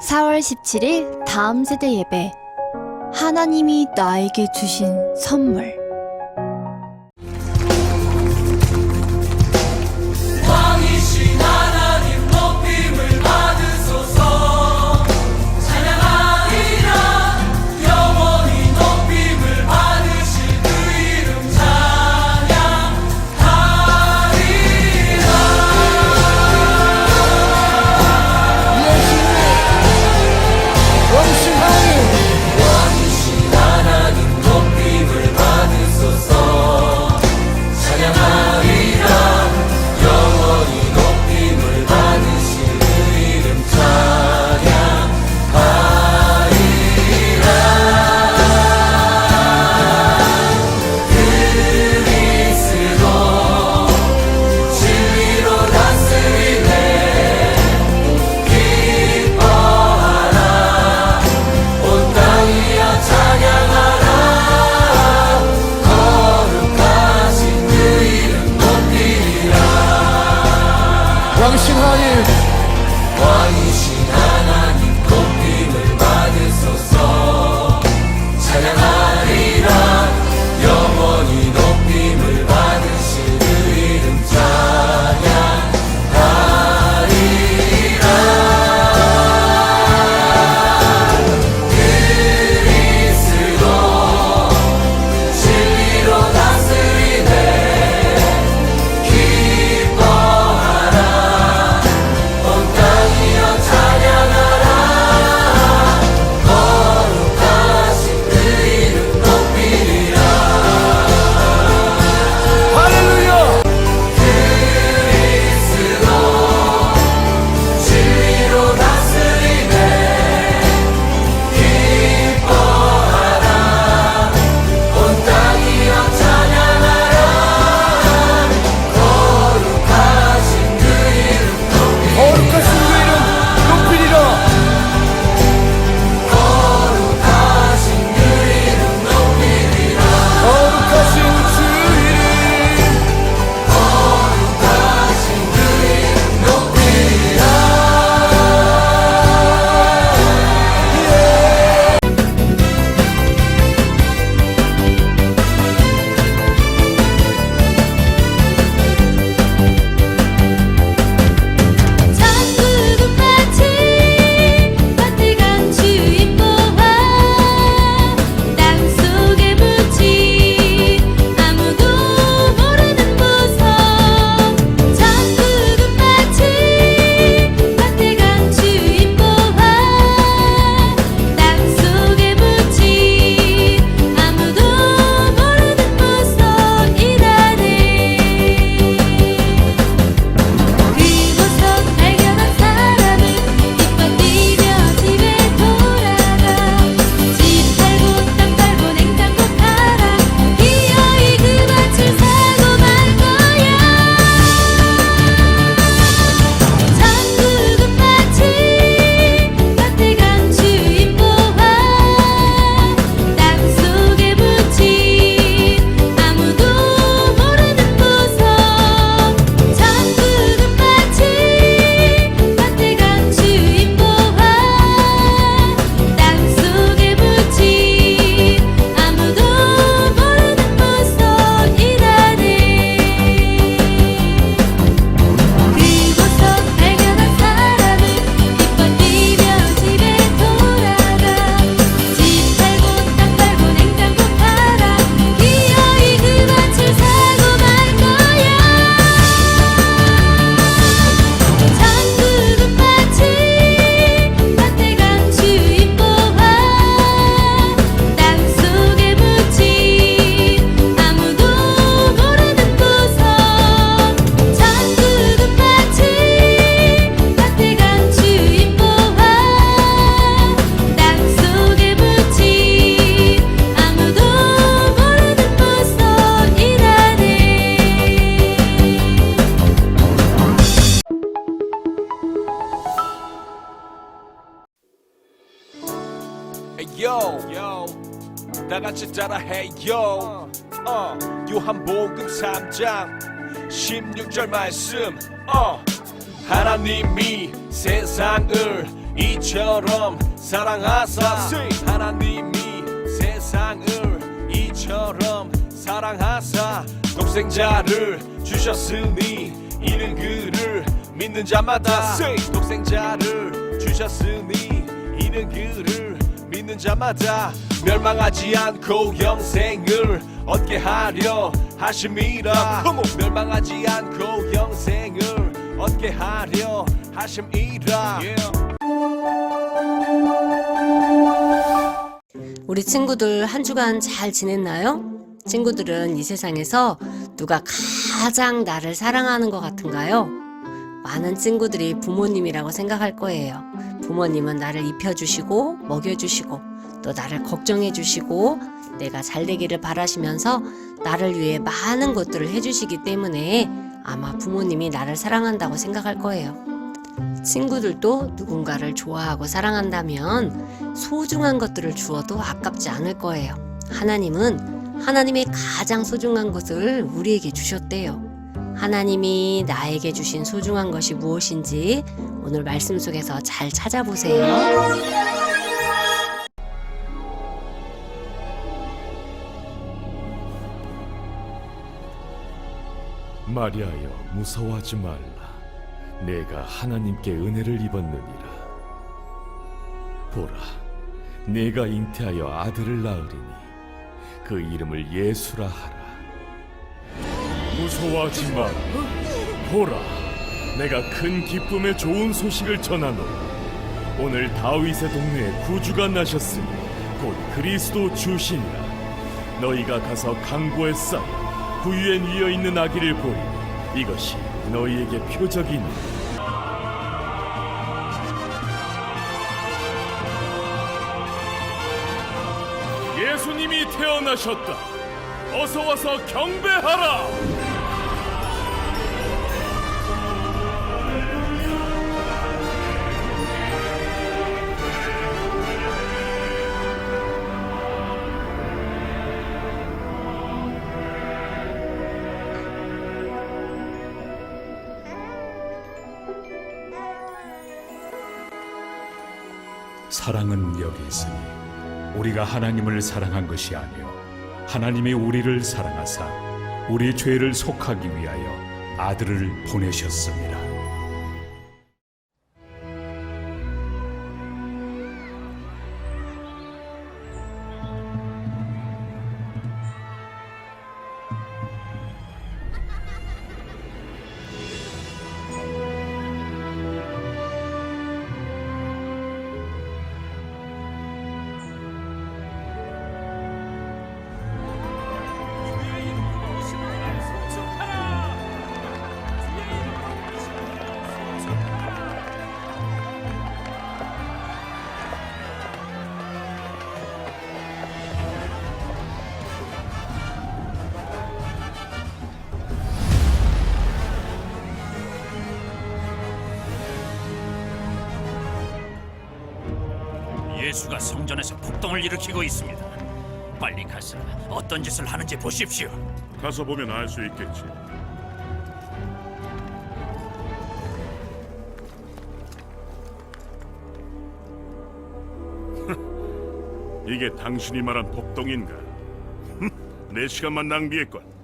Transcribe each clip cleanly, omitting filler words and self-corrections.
4월 17일 다음 세대 예배. 하나님이 나에게 주신 선물. 왕이신 하나님 높임을 받으소서. 찬양하리라. 영원히 높임을 받으실 그 이름 찬양하리라. 왕이신 하나님 높임을 받으소서. 찬양하리라. 영원히 높임을 받으실 그 이름 찬양하리라. 그리스도 진리로 다스리네. 기뻐하라. 온 땅이여 찬양하라. 거룩하신 그 이름 높이리라. 왕이신 하나님, 왕이신 하나님 높임을 받으소서. 찬양하리라. 영원히 높임을 받으실 그 이름 찬양하리라. 그리스도 진리로 다스리네. 기뻐하라. 온 땅이여 찬양하라. 거룩하신 그 이름 높이리라. 할렐루야! 그리스도 진리로 다스리네. 기뻐하라. 온 땅이여 찬양하라. 거룩하신 그 이름 거룩하신 그 이름 높이리라. 거룩하신 그 이름 높이리라. 거룩하신 주 이름, 거룩하신 그 이름 높이리라. 천국은 마치 밭에 간 주인 보아 땅속에 묻힌 아무도 모르는 보석. 천국은 마치 밭에 간 주인 보아 땅속에 묻힌 아무도 모르는 보석이라네. 그곳서 발견한 사람은 기뻐 뛰며 집에 돌아가. 집 팔고 땅 팔고 냉장고 팔아 기어이 그 밭을 사고 말 거야. 천국은 마치 밭에 간 주인 보아 땅속에 묻힌 아무도 모르는 보석. 천국은 마치 밭에 간 주인 보아 땅속에 묻힌 아무도 모르는 보석이라네. 그곳서 발견한 사람은 기뻐 뛰며 집에 돌아가. 집 팔고 땅 팔고 냉장고 팔아 기어이 그 밭을 사고 말 거야. 천국은 마치 밭에 간 주인 보아 땅속에 묻힌 아무도 모르는 보석. 천국은 마치 밭에 간 주인 보아 땅속에 묻힌 아무도 모르는 보석이라네. Yo, 다 같이 따라해 yo. 요한복음 3장 16절 말씀. 하나님이 세상을 이처럼 사랑하사 하나님이 세상을 이처럼 사랑하사 독생자를 주셨으니 이는 그를 믿는 자마다 독생자를 주셨으니 이는 그를 믿는 자마다 멸망하지 않고 영생을 얻게 하려 하심이라 멸망하지 않고 영생을 얻게 하려 하심이라 우리 친구들 한 주간 잘 지냈나요? 친구들은 이 세상에서 누가 가장 나를 사랑하는 것 같은가요? 많은 친구들이 부모님이라고 생각할 거예요. 부모님은 나를 입혀주시고 먹여주시고 또 나를 걱정해주시고 내가 잘 되기를 바라시면서 나를 위해 많은 것들을 해주시기 때문에 아마 부모님이 나를 사랑한다고 생각할 거예요. 친구들도 누군가를 좋아하고 사랑한다면 소중한 것들을 주어도 아깝지 않을 거예요. 하나님은 하나님의 가장 소중한 것을 우리에게 주셨대요. 하나님이 나에게 주신 소중한 것이 무엇인지 오늘 말씀 속에서 잘 찾아보세요. 마리아여 무서워하지 말라. 내가 하나님께 은혜를 입었느니라. 보라, 내가 잉태하여 아들을 낳으리니 그 이름을 예수라 하라. 무서워하지 마라. 보라, 내가 큰 기쁨의 좋은 소식을 전하노라. 오늘 다윗의 동네에 구주가 나셨으니 곧 그리스도 주시니라. 너희가 가서 강보에 쌓여 구유에 뉘어 있는 아기를 보리니 이것이 너희에게 표적이니 예수님이 태어나셨다. 어서 와서 경배하라. 사랑은 여기 있으니 우리가 하나님을 사랑한 것이 아니요 하나님이 우리를 사랑하사 우리 죄를 속하기 위하여 아들을 보내셨습니다. 예수가 성전에서 폭동을 일으키고 있습니다. 빨리 가서 어떤 짓을 하는지 보십시오. 가서 보면 알 수 있겠지. 이게 당신이 말한 폭동인가? 내 시간만 낭비했건.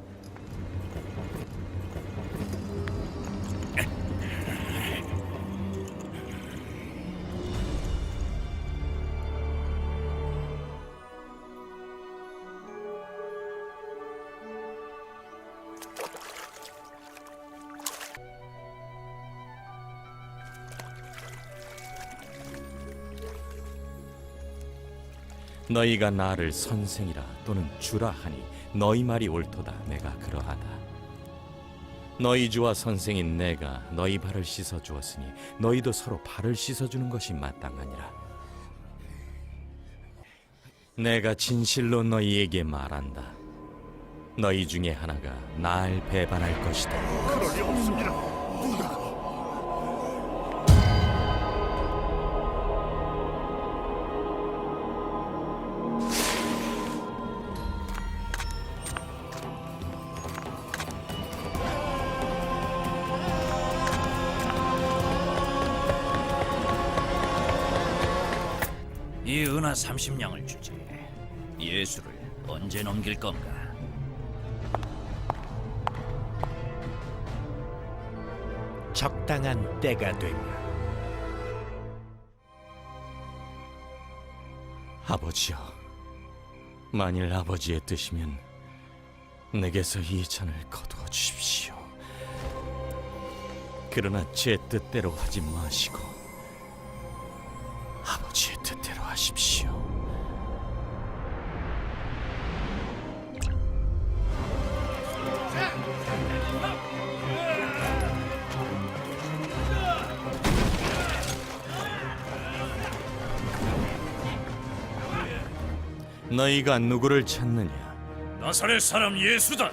너희가 나를 선생이라 또는 주라 하니 너희 말이 옳도다. 내가 그러하다. 너희 주와 선생인 내가 너희 발을 씻어 주었으니 너희도 서로 발을 씻어 주는 것이 마땅하니라. 내가 진실로 너희에게 말한다. 너희 중에 하나가 날 배반할 것이다. 그럴 리 없습니다. 이 은하 30냥을 주지. 예수를 언제 넘길 건가? 적당한 때가 되면 아버지여, 만일 아버지의 뜻이면 내게서 이 잔을 거두어 주십시오. 그러나 제 뜻대로 하지 마시고 아버지의 뜻대로 하십시오. 너희가 누구를 찾느냐? 나사렛 사람 예수다.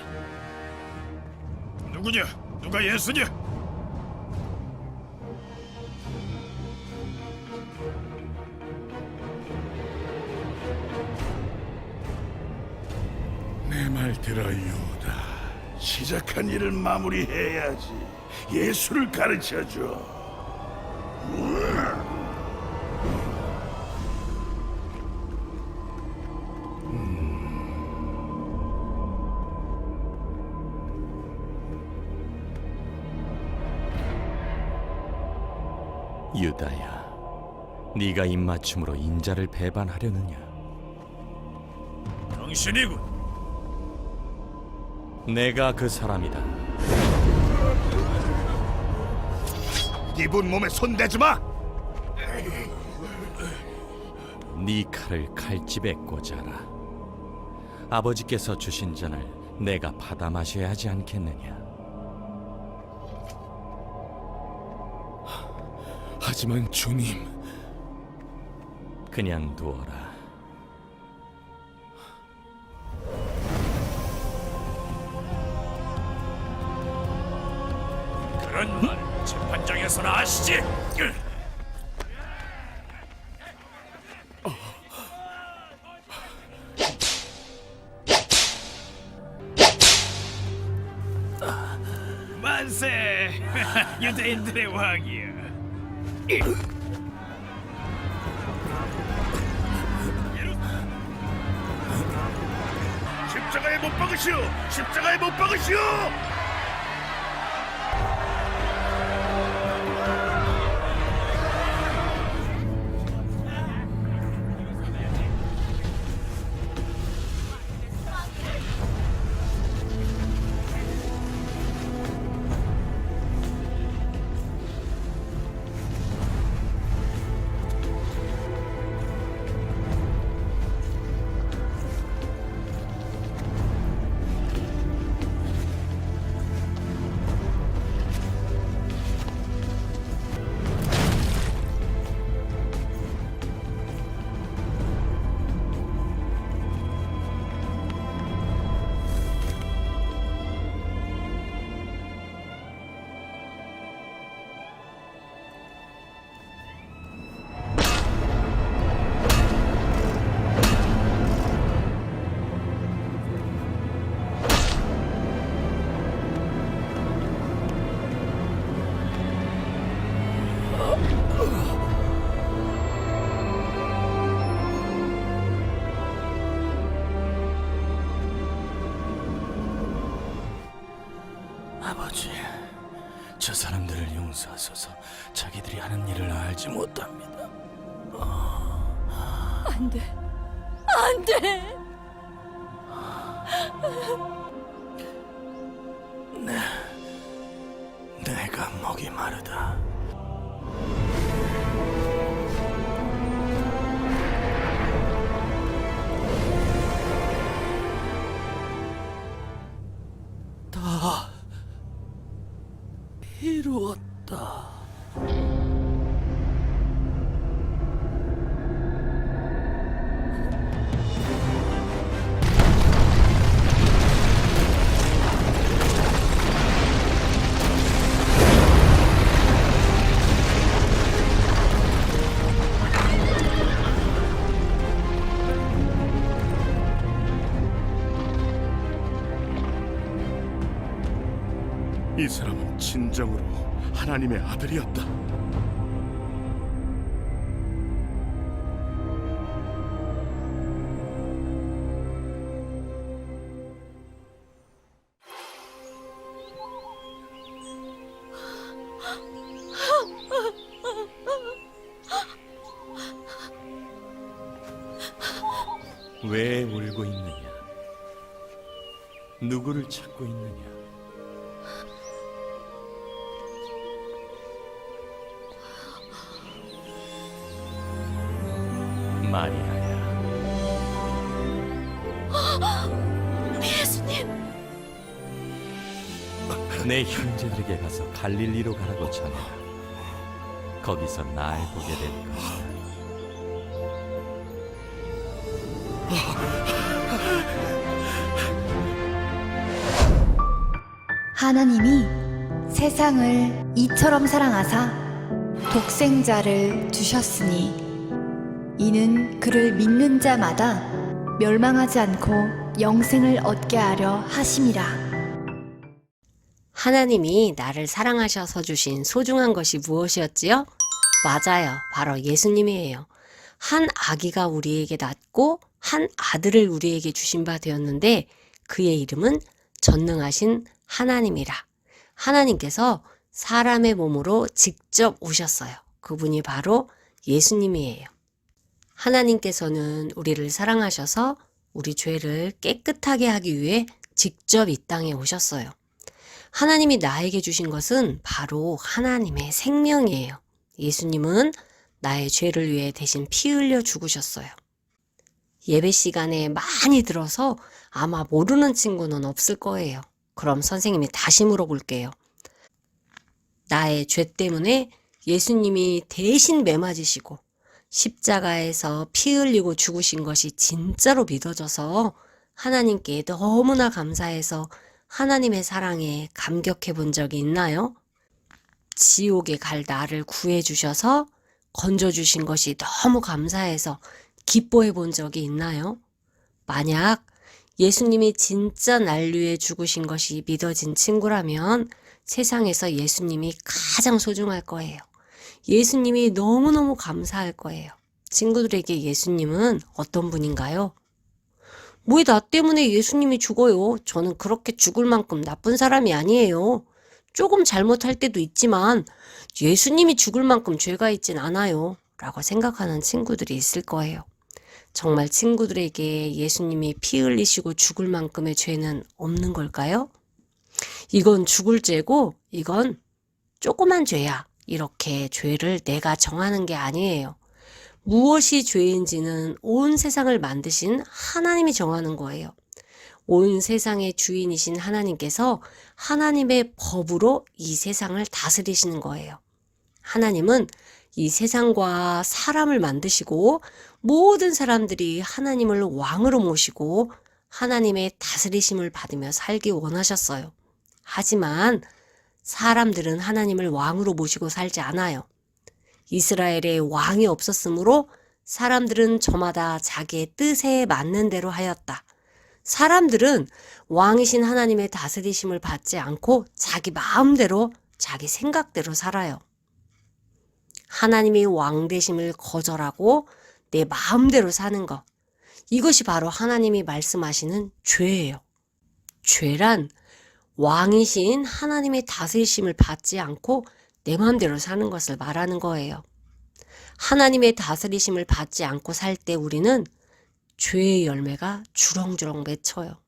누구냐? 누가 예수냐? 내 말 들어 유다. 시작한 일을 마무리해야지. 예수를 가르쳐줘. 유다야, 네가 입맞춤으로 인자를 배반하려느냐? 당신이군. 내가 그 사람이다. 이분 몸에 손대지 마. 네 칼을 칼집에 꽂아라. 아버지께서 주신 잔을 내가 받아 마셔야 하지 않겠느냐? 하지만 주님, 그냥 두어라. 그런 말 재판장에서는 아시지? 만세! 유대인들의 왕이여. 십자가에 못 박으시오. 십자가에 못 박으시오. 아버지, 저 사람들을 용서하소서. 자기들이 하는 일을 알지 못합니다. 안 돼. 안 돼. 내가 목이 마르다. 다 이루었다. 이 사람은 진정으로 하나님의 아들이었다. 왜 울고 있느냐? 누구를 찾고 있느냐? 마리아야. 예수님! 내 형제들에게 가서 갈릴리로 가라고 전해라. 거기서 날 보게 될 것이다. 하나님이 세상을 이처럼 사랑하사 독생자를 주셨으니 이는 그를 믿는 자마다 멸망하지 않고 영생을 얻게 하려 하심이라. 하나님이 나를 사랑하셔서 주신 소중한 것이 무엇이었지요? 맞아요. 바로 예수님이에요. 한 아기가 우리에게 낳고 한 아들을 우리에게 주신 바 되었는데 그의 이름은 전능하신 하나님이라. 하나님께서 사람의 몸으로 직접 오셨어요. 그분이 바로 예수님이에요. 하나님께서는 우리를 사랑하셔서 우리 죄를 깨끗하게 하기 위해 직접 이 땅에 오셨어요. 하나님이 나에게 주신 것은 바로 하나님의 생명이에요. 예수님은 나의 죄를 위해 대신 피 흘려 죽으셨어요. 예배 시간에 많이 들어서 아마 모르는 친구는 없을 거예요. 그럼 선생님이 다시 물어볼게요. 나의 죄 때문에 예수님이 대신 매맞으시고 십자가에서 피 흘리고 죽으신 것이 진짜로 믿어져서 하나님께 너무나 감사해서 하나님의 사랑에 감격해 본 적이 있나요? 지옥에 갈 나를 구해주셔서 건져주신 것이 너무 감사해서 기뻐해 본 적이 있나요? 만약 예수님이 진짜 날 위해 죽으신 것이 믿어진 친구라면 세상에서 예수님이 가장 소중할 거예요. 예수님이 너무너무 감사할 거예요. 친구들에게 예수님은 어떤 분인가요? 왜 나 때문에 예수님이 죽어요? 저는 그렇게 죽을 만큼 나쁜 사람이 아니에요. 조금 잘못할 때도 있지만 예수님이 죽을 만큼 죄가 있진 않아요. 라고 생각하는 친구들이 있을 거예요. 정말 친구들에게 예수님이 피 흘리시고 죽을 만큼의 죄는 없는 걸까요? 이건 죽을 죄고 이건 조그만 죄야. 이렇게 죄를 내가 정하는 게 아니에요. 무엇이 죄인지는 온 세상을 만드신 하나님이 정하는 거예요. 온 세상의 주인이신 하나님께서 하나님의 법으로 이 세상을 다스리시는 거예요. 하나님은 이 세상과 사람을 만드시고 모든 사람들이 하나님을 왕으로 모시고 하나님의 다스리심을 받으며 살기 원하셨어요. 하지만 사람들은 하나님을 왕으로 모시고 살지 않아요. 이스라엘에 왕이 없었으므로 사람들은 저마다 자기의 뜻에 맞는 대로 하였다. 사람들은 왕이신 하나님의 다스리심을 받지 않고 자기 마음대로 자기 생각대로 살아요. 하나님이 왕 되심을 거절하고 내 마음대로 사는 것. 이것이 바로 하나님이 말씀하시는 죄예요. 죄란 왕이신 하나님의 다스리심을 받지 않고 내 마음대로 사는 것을 말하는 거예요. 하나님의 다스리심을 받지 않고 살 때 우리는 죄의 열매가 주렁주렁 맺혀요.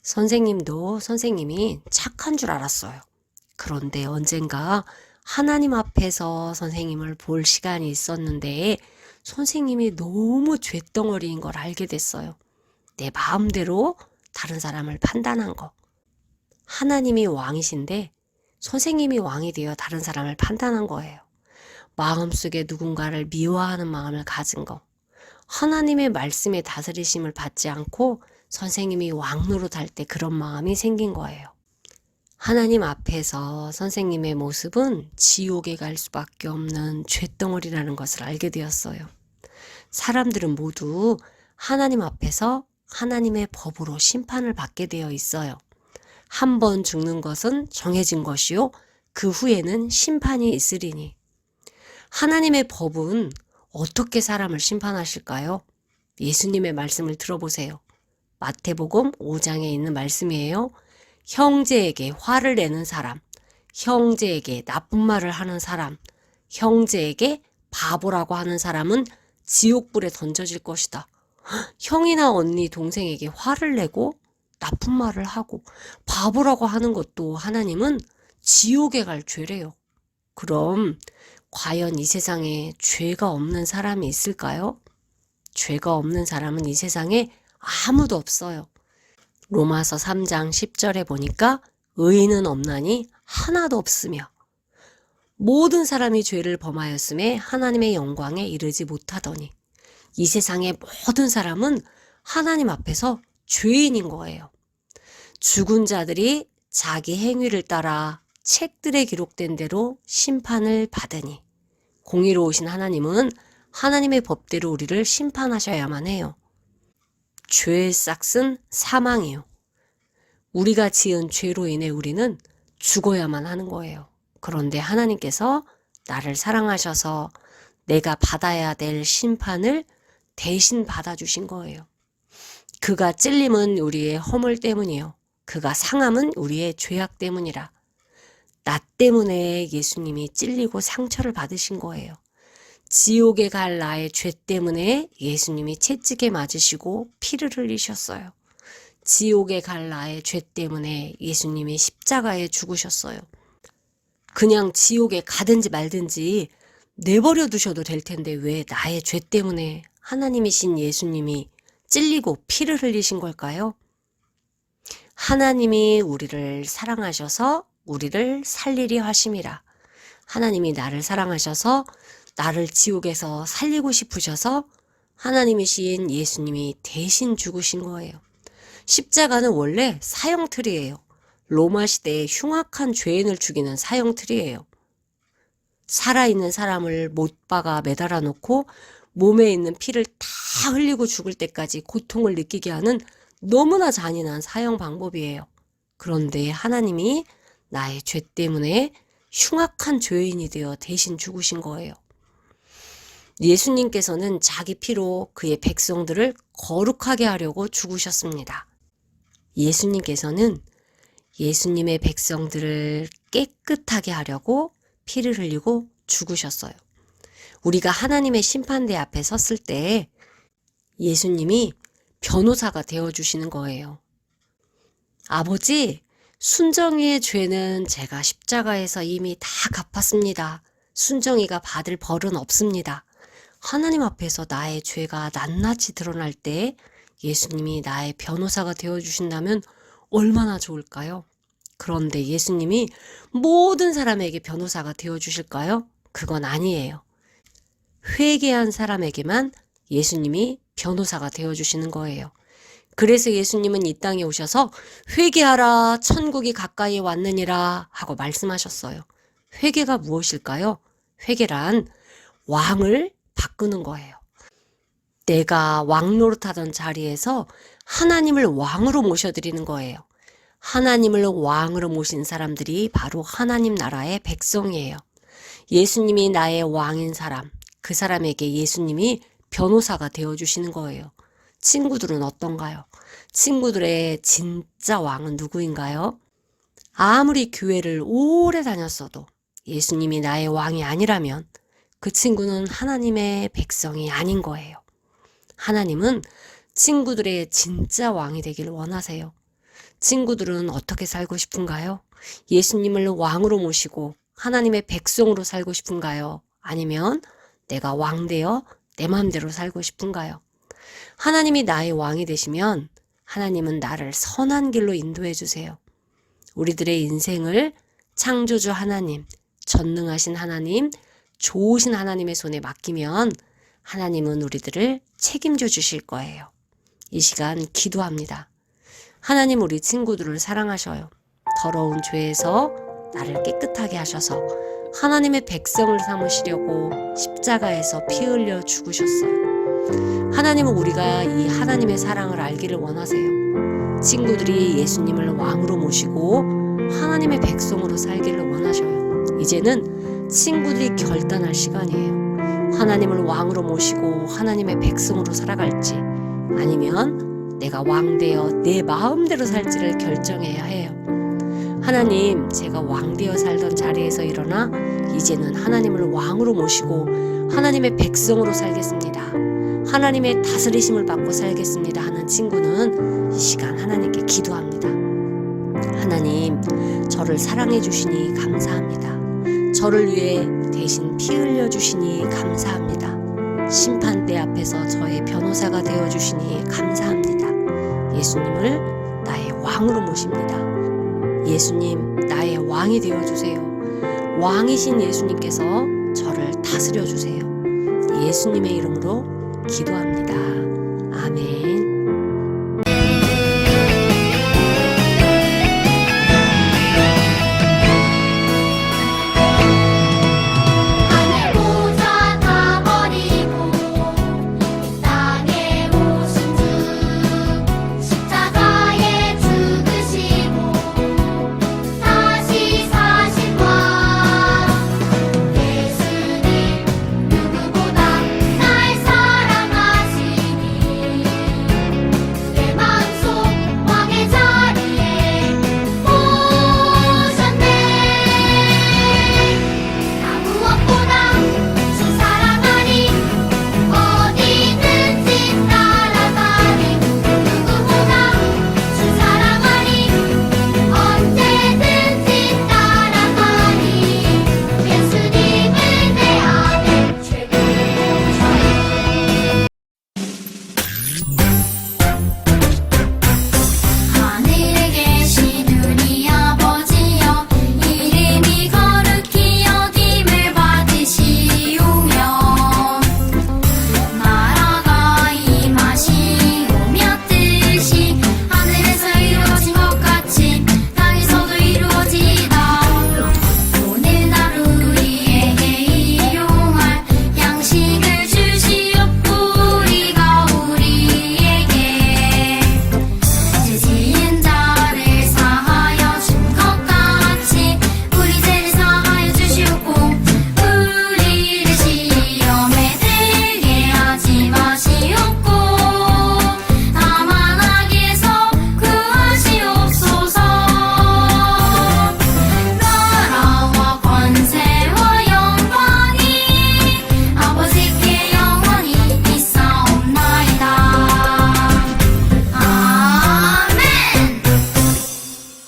선생님도 선생님이 착한 줄 알았어요. 그런데 언젠가 하나님 앞에서 선생님을 볼 시간이 있었는데 선생님이 너무 죄덩어리인 걸 알게 됐어요. 내 마음대로 다른 사람을 판단한 거. 하나님이 왕이신데 선생님이 왕이 되어 다른 사람을 판단한 거예요. 마음속에 누군가를 미워하는 마음을 가진 거. 하나님의 말씀에 다스리심을 받지 않고 선생님이 왕 노릇할 때 그런 마음이 생긴 거예요. 하나님 앞에서 선생님의 모습은 지옥에 갈 수밖에 없는 죄덩어리라는 것을 알게 되었어요. 사람들은 모두 하나님 앞에서 하나님의 법으로 심판을 받게 되어 있어요. 한 번 죽는 것은 정해진 것이요 그 후에는 심판이 있으리니. 하나님의 법은 어떻게 사람을 심판하실까요? 예수님의 말씀을 들어보세요. 마태복음 5장에 있는 말씀이에요. 형제에게 화를 내는 사람, 형제에게 나쁜 말을 하는 사람, 형제에게 바보라고 하는 사람은 지옥불에 던져질 것이다. 형이나 언니, 동생에게 화를 내고 나쁜 말을 하고 바보라고 하는 것도 하나님은 지옥에 갈 죄래요. 그럼 과연 이 세상에 죄가 없는 사람이 있을까요? 죄가 없는 사람은 이 세상에 아무도 없어요. 로마서 3장 10절에 보니까 의인은 없나니 하나도 없으며 모든 사람이 죄를 범하였음에 하나님의 영광에 이르지 못하더니 이 세상의 모든 사람은 하나님 앞에서 죄인인 거예요. 죽은 자들이 자기 행위를 따라 책들에 기록된 대로 심판을 받으니 공의로우신 하나님은 하나님의 법대로 우리를 심판하셔야만 해요. 죄의 싹은 사망이요. 우리가 지은 죄로 인해 우리는 죽어야만 하는 거예요. 그런데 하나님께서 나를 사랑하셔서 내가 받아야 될 심판을 대신 받아주신 거예요. 그가 찔림은 우리의 허물 때문이요. 그가 상함은 우리의 죄악 때문이라. 나 때문에 예수님이 찔리고 상처를 받으신 거예요. 지옥에 갈 나의 죄 때문에 예수님이 채찍에 맞으시고 피를 흘리셨어요. 지옥에 갈 나의 죄 때문에 예수님이 십자가에 죽으셨어요. 그냥 지옥에 가든지 말든지 내버려 두셔도 될 텐데 왜 나의 죄 때문에 하나님이신 예수님이 찔리고 피를 흘리신 걸까요? 하나님이 우리를 사랑하셔서 우리를 살리려 하심이라. 하나님이 나를 사랑하셔서 나를 지옥에서 살리고 싶으셔서 하나님이신 예수님이 대신 죽으신 거예요. 십자가는 원래 사형틀이에요. 로마 시대에 흉악한 죄인을 죽이는 사형틀이에요. 살아있는 사람을 못 박아 매달아 놓고 몸에 있는 피를 다 흘리고 죽을 때까지 고통을 느끼게 하는 너무나 잔인한 사형 방법이에요. 그런데 하나님이 나의 죄 때문에 흉악한 죄인이 되어 대신 죽으신 거예요. 예수님께서는 자기 피로 그의 백성들을 거룩하게 하려고 죽으셨습니다. 예수님께서는 예수님의 백성들을 깨끗하게 하려고 피를 흘리고 죽으셨어요. 우리가 하나님의 심판대 앞에 섰을 때 예수님이 변호사가 되어주시는 거예요. 아버지, 순정이의 죄는 제가 십자가에서 이미 다 갚았습니다. 순정이가 받을 벌은 없습니다. 하나님 앞에서 나의 죄가 낱낱이 드러날 때 예수님이 나의 변호사가 되어주신다면 얼마나 좋을까요? 그런데 예수님이 모든 사람에게 변호사가 되어주실까요? 그건 아니에요. 회개한 사람에게만 예수님이 변호사가 되어주시는 거예요. 그래서 예수님은 이 땅에 오셔서 회개하라, 천국이 가까이 왔느니라 하고 말씀하셨어요. 회개가 무엇일까요? 회개란 왕을 바꾸는 거예요. 내가 왕 노릇하던 자리에서 하나님을 왕으로 모셔드리는 거예요. 하나님을 왕으로 모신 사람들이 바로 하나님 나라의 백성이에요. 예수님이 나의 왕인 사람, 그 사람에게 예수님이 변호사가 되어주시는 거예요. 친구들은 어떤가요? 친구들의 진짜 왕은 누구인가요? 아무리 교회를 오래 다녔어도 예수님이 나의 왕이 아니라면 그 친구는 하나님의 백성이 아닌 거예요. 하나님은 친구들의 진짜 왕이 되길 원하세요. 친구들은 어떻게 살고 싶은가요? 예수님을 왕으로 모시고 하나님의 백성으로 살고 싶은가요? 아니면 내가 왕 되어 내 마음대로 살고 싶은가요? 하나님이 나의 왕이 되시면 하나님은 나를 선한 길로 인도해 주세요. 우리들의 인생을 창조주 하나님, 전능하신 하나님, 좋으신 하나님의 손에 맡기면 하나님은 우리들을 책임져 주실 거예요. 이 시간 기도합니다. 하나님, 우리 친구들을 사랑하셔요. 더러운 죄에서 나를 깨끗하게 하셔서 하나님의 백성을 삼으시려고 십자가에서 피 흘려 죽으셨어요. 하나님은 우리가 이 하나님의 사랑을 알기를 원하세요. 친구들이 예수님을 왕으로 모시고 하나님의 백성으로 살기를 원하셔요. 이제는 친구들이 결단할 시간이에요. 하나님을 왕으로 모시고 하나님의 백성으로 살아갈지, 아니면 내가 왕 되어 내 마음대로 살지를 결정해야 해요. 하나님, 제가 왕 되어 살던 자리에서 일어나 이제는 하나님을 왕으로 모시고 하나님의 백성으로 살겠습니다. 하나님의 다스리심을 받고 살겠습니다 하는 친구는 이 시간 하나님께 기도합니다. 하나님, 저를 사랑해 주시니 감사합니다. 저를 위해 대신 피 흘려 주시니 감사합니다. 심판대 앞에서 저의 변호사가 되어 주시니 감사합니다. 예수님을 나의 왕으로 모십니다. 예수님, 나의 왕이 되어 주세요. 왕이신 예수님께서 저를 다스려 주세요. 예수님의 이름으로 기도합니다. 아멘.